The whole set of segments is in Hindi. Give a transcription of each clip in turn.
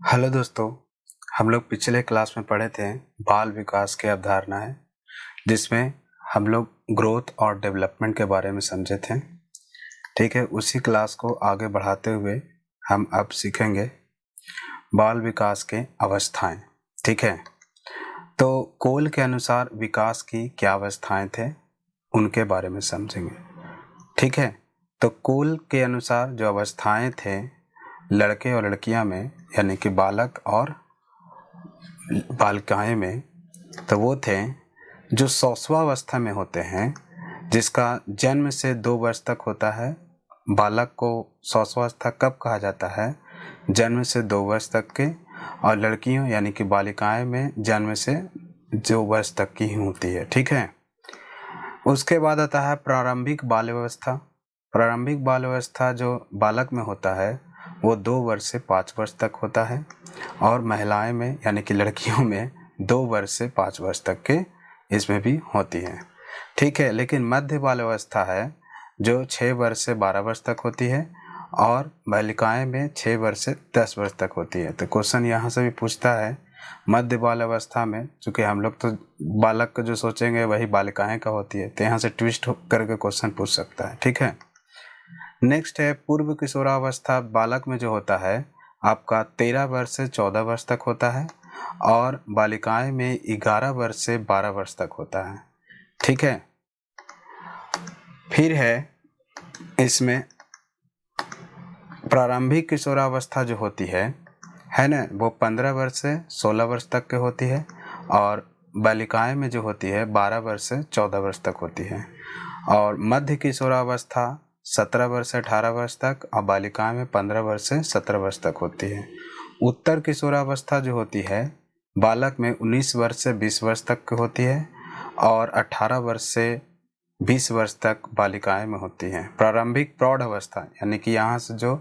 हेलो दोस्तों, हम लोग पिछले क्लास में पढ़े थे बाल विकास की अवधारणाएं, जिसमें हम लोग ग्रोथ और डेवलपमेंट के बारे में समझे थे। ठीक है, उसी क्लास को आगे बढ़ाते हुए हम अब सीखेंगे बाल विकास के अवस्थाएं। ठीक है, तो कोल के अनुसार विकास की क्या अवस्थाएं थे उनके बारे में समझेंगे। ठीक है, तो कोल के अनुसार जो अवस्थाएं थे लड़के और लड़कियां में, यानी कि बालक और बालिकाएं में, तो वो थे जो सौसवावस्था में होते हैं, जिसका जन्म से 2 वर्ष तक होता है। बालक को सौसवावस्था कब कहा जाता है? जन्म से 2 वर्ष तक के। और लड़कियों यानी कि बालिकाएं में जन्म से 2 वर्ष तक की ही होती है। ठीक है, उसके बाद आता है प्रारंभिक बाल्यावस्था। प्रारंभिक बाल्यावस्था जो बालक में होता है वो 2 वर्ष से 5 वर्ष तक होता है, और महिलाएं में यानी कि लड़कियों में 2 वर्ष से 5 वर्ष तक के इसमें भी होती है। ठीक है, लेकिन मध्य बाल्यावस्था है जो 6 वर्ष से 12 वर्ष तक होती है, और बालिकाएं में 6 वर्ष से 10 वर्ष तक होती है। तो क्वेश्चन यहाँ से भी पूछता है मध्य बाल्यावस्था में, चूँकि हम लोग तो बालक का जो सोचेंगे वही बालिकाएं का होती है, तो यहाँ से ट्विस्ट करके क्वेश्चन पूछ सकता है। ठीक है, नेक्स्ट है पूर्व किशोरावस्था। बालक में जो होता है आपका 13 वर्ष से 14 वर्ष तक होता है, और बालिकाएं में 11 वर्ष से 12 वर्ष तक होता है। ठीक है, फिर है इसमें प्रारंभिक किशोरावस्था जो होती है ना, वो 15 वर्ष से 16 वर्ष तक के होती है, और बालिकाएं में जो होती है 12 वर्ष से 14 वर्ष तक होती है। और मध्य किशोरावस्था 17 वर्ष से 18 वर्ष तक, और बालिकाएं में 15 वर्ष से 17 वर्ष तक होती है। उत्तर किशोरावस्था जो होती है बालक में 19 वर्ष से 20 वर्ष तक की होती है, और 18 वर्ष से 20 वर्ष तक बालिकाएं में होती हैं। प्रारंभिक प्रौढ़ अवस्था यानी कि यहाँ से जो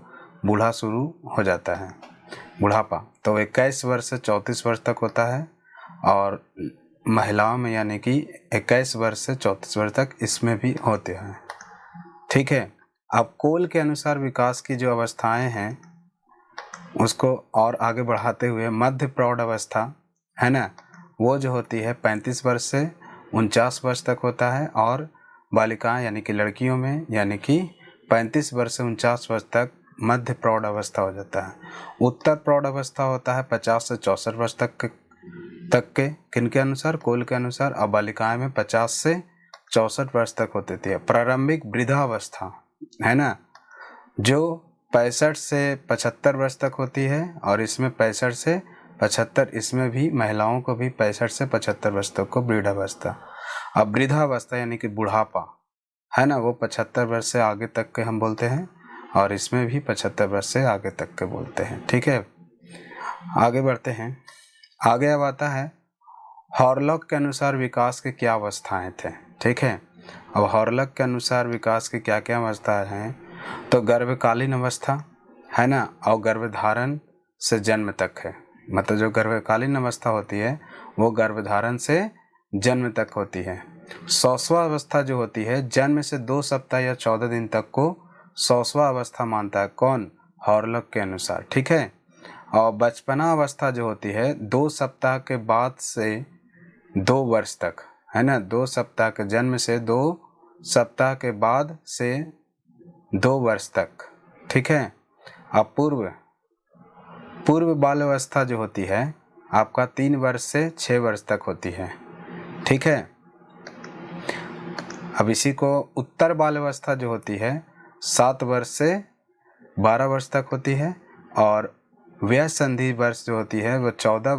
बूढ़ा शुरू हो जाता है, बुढ़ापा, तो 21 वर्ष से 34 वर्ष तक होता है, और महिलाओं में यानी कि 21 वर्ष से 34 वर्ष तक इसमें भी होते हैं। ठीक है, अब कोल के अनुसार विकास की जो अवस्थाएं हैं उसको और आगे बढ़ाते हुए मध्य प्रौढ़ अवस्था है ना, वो जो होती है 35 वर्ष से 49 वर्ष तक होता है, और बालिकाएं यानी कि लड़कियों में यानी कि 35 वर्ष से 49 वर्ष तक मध्य प्रौढ़ अवस्था हो जाता है। उत्तर प्रौढ़ अवस्था होता है 50 से 64 वर्ष तक के किनके अनुसार? कोल के अनुसार। अब बालिकाएं में 50 से 64 वर्ष तक होती थी। प्रारंभिक वृद्धावस्था है ना, जो 65 से 75 वर्ष तक होती है, और इसमें 65 से 75, इसमें भी महिलाओं को भी 65 से 75 वर्ष तक को वृद्धावस्था। अब वृद्धावस्था यानी कि बुढ़ापा है ना, वो 75 वर्ष से आगे तक के हम बोलते हैं, और इसमें भी 75 वर्ष से आगे तक के बोलते हैं। ठीक है, आगे बढ़ते हैं। आगे अब आता है हॉरलॉक के अनुसार विकास के क्या अवस्थाएं थे। ठीक है, अब हॉरलॉक के अनुसार विकास की क्या क्या अवस्थाएं हैं, तो गर्भकालीन अवस्था है ना, और गर्भधारण से जन्म तक है। मतलब जो गर्भकालीन अवस्था होती है वो गर्भधारण से जन्म तक होती है। सौसवा अवस्था जो होती है जन्म से 2 सप्ताह या 14 दिन तक को सौसवा अवस्था मानता है। कौन? हॉरलॉक के अनुसार। ठीक है, और बचपना अवस्था जो होती है 2 सप्ताह के बाद से 2 वर्ष तक है ना, 2 सप्ताह के जन्म से 2 सप्ताह के बाद से 2 वर्ष तक। ठीक है, अब पूर्व बाल अवस्था जो होती है आपका 3 वर्ष से 6 वर्ष तक होती है। ठीक है, अब इसी को उत्तर बाल अवस्था जो होती है 7 वर्ष से 12 वर्ष तक होती है, और वयस्क वर्ष जो होती है वो 12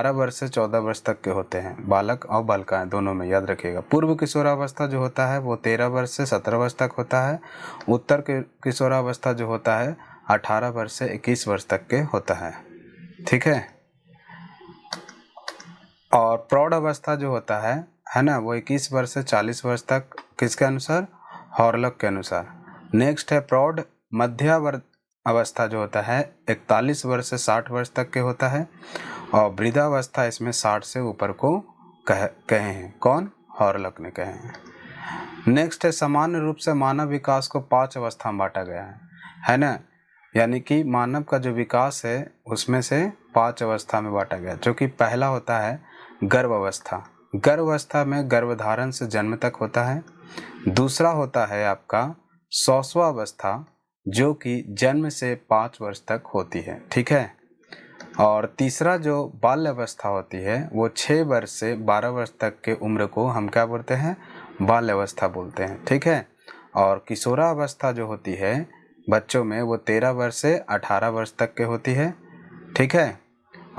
वर्ष से 14 वर्ष तक के होते हैं, बालक और बालिकाएं दोनों में, याद रखिएगा। पूर्व किशोरावस्था जो होता है वो 13 वर्ष से 17 वर्ष तक होता है। उत्तर किशोरावस्था जो होता है 18 वर्ष से 21 वर्ष तक के होता है। ठीक है, और प्रौढ़ अवस्था जो होता है ना, वो 21 वर्ष से 40 वर्ष तक, किसके अनुसार? हॉरलॉक के अनुसार। नेक्स्ट है प्रौढ़ मध्यावर्त अवस्था जो होता है 41 वर्ष से 60 वर्ष तक के होता है, और वृद्धावस्था इसमें 60 से ऊपर को कहे हैं। कौन? हॉरलॉक ने कहे हैं। नेक्स्ट है सामान्य रूप से मानव विकास को 5 अवस्था में बांटा गया है ना। यानी कि मानव का जो विकास है उसमें से 5 अवस्था में बांटा गया, जो कि पहला होता है गर्भ अवस्था। गर्भ अवस्था में गर्भधारण से जन्म तक होता है। दूसरा होता है आपका सौसवा अवस्था, जो कि जन्म से 5 वर्ष तक होती है, ठीक है। और तीसरा जो बाल्य अवस्था होती है वो 6 वर्ष से 12 वर्ष तक के उम्र को हम क्या बोलते हैं, बाल्य अवस्था बोलते हैं, ठीक है। और किशोरावस्था जो होती है बच्चों में वो 13 वर्ष से 18 वर्ष तक के होती है, ठीक है।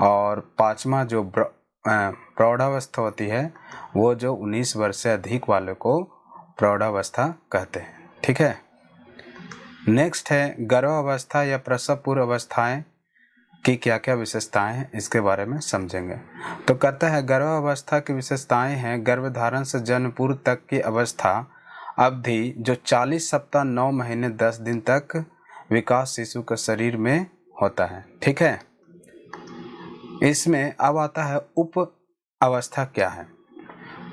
और पांचवा जो प्रौढ़ावस्था होती है वो जो 19 वर्ष से अधिक वालों को प्रौढ़ावस्था कहते हैं, ठीक है। नेक्स्ट है गर्भावस्था या प्रसव पूर्व अवस्थाएं की क्या क्या विशेषताएं हैं, इसके बारे में समझेंगे। तो कहता है गर्भावस्था की विशेषताएं हैं गर्भधारण से जन्म पूर्व तक की अवस्था अवधि जो 40 सप्ताह 9 महीने 10 दिन तक विकास शिशु के शरीर में होता है, ठीक है। इसमें अब आता है उप अवस्था क्या है।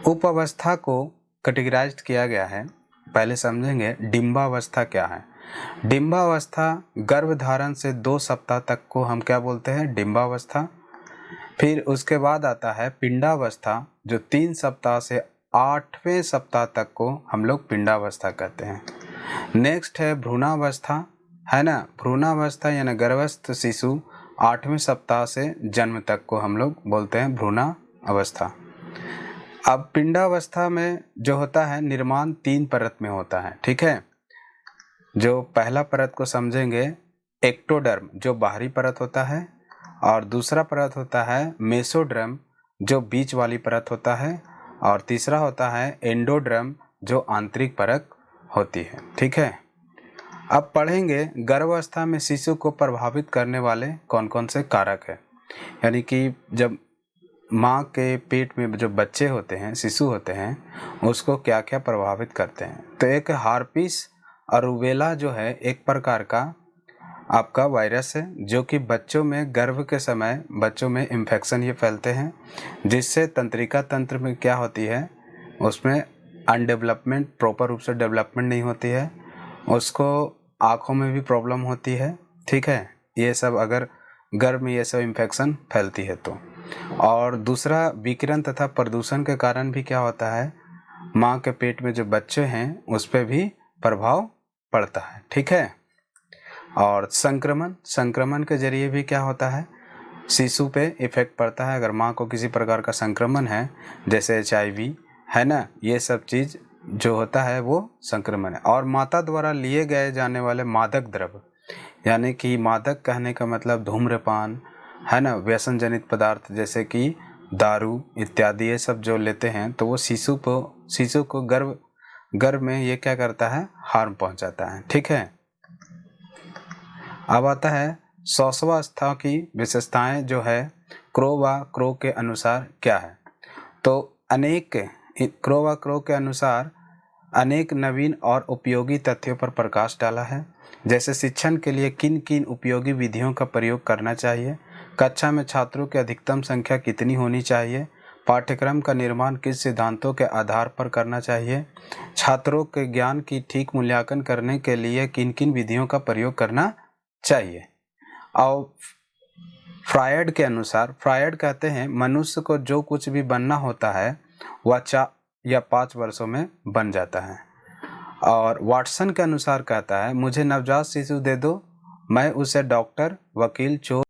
उप अवस्था को कैटेगराइज किया गया है, पहले समझेंगे डिंबावस्था क्या है। डिंबावस्था गर्भधारण से 2 सप्ताह तक को हम क्या बोलते हैं, डिंबावस्था। फिर उसके बाद आता है पिंडावस्था, जो 3 सप्ताह से 8वें सप्ताह तक को हम लोग पिंडावस्था कहते हैं। नेक्स्ट है भ्रूणावस्था, है ना। भ्रूणावस्था यानी गर्भस्थ शिशु 8वें सप्ताह से जन्म तक को हम लोग बोलते हैं भ्रूणावस्था। अब पिंडावस्था में जो होता है निर्माण 3 परत में होता है, ठीक है। जो पहला परत को समझेंगे एक्टोडर्म, जो बाहरी परत होता है, और दूसरा परत होता है मेसोडर्म, जो बीच वाली परत होता है, और तीसरा होता है एंडोडर्म, जो आंतरिक परत होती है, ठीक है। अब पढ़ेंगे गर्भावस्था में शिशु को प्रभावित करने वाले कौन कौन से कारक है, यानी कि जब माँ के पेट में जो बच्चे होते हैं, शिशु होते हैं, उसको क्या क्या प्रभावित करते हैं। तो एक हार्पिस और रूबेला जो है एक प्रकार का आपका वायरस है, जो कि बच्चों में गर्भ के समय बच्चों में इन्फेक्शन ये फैलते हैं, जिससे तंत्रिका तंत्र में क्या होती है, उसमें अनडेवलपमेंट, प्रॉपर रूप से डेवलपमेंट नहीं होती है, उसको आँखों में भी प्रॉब्लम होती है, ठीक है। ये सब अगर गर्भ में ये सब इन्फेक्शन फैलती है तो। और दूसरा विकिरण तथा प्रदूषण के कारण भी क्या होता है, माँ के पेट में जो बच्चे हैं उस पर भी प्रभाव पड़ता है, ठीक है। और संक्रमण के जरिए भी क्या होता है, शिशु पे इफेक्ट पड़ता है। अगर माँ को किसी प्रकार का संक्रमण है, जैसे HIV, है ना, ये सब चीज़ जो होता है वो संक्रमण है। और माता द्वारा लिए गए जाने वाले मादक द्रव्य, यानी कि मादक कहने का मतलब धूम्रपान, है ना, व्यसन जनित पदार्थ जैसे कि दारू इत्यादि, ये सब जो लेते हैं तो वो शिशु को गर्भ में ये क्या करता है, हार्म पहुंचाता है, ठीक है। अब आता है सौसवावस्था की विशेषताएं, जो है क्रो के अनुसार क्या है। तो क्रो के अनुसार अनेक नवीन और उपयोगी तथ्यों पर प्रकाश डाला है, जैसे शिक्षण के लिए किन किन उपयोगी विधियों का प्रयोग करना चाहिए, कक्षा में छात्रों की अधिकतम संख्या कितनी होनी चाहिए, पाठ्यक्रम का निर्माण किस सिद्धांतों के आधार पर करना चाहिए, छात्रों के ज्ञान की ठीक मूल्यांकन करने के लिए किन किन विधियों का प्रयोग करना चाहिए। और फ्रायड के अनुसार, फ्रायड कहते हैं मनुष्य को जो कुछ भी बनना होता है वह 4 या 5 वर्षों में बन जाता है। और वाटसन के अनुसार कहता है मुझे नवजात शिशु दे दो, मैं उसे डॉक्टर, वकील, चोर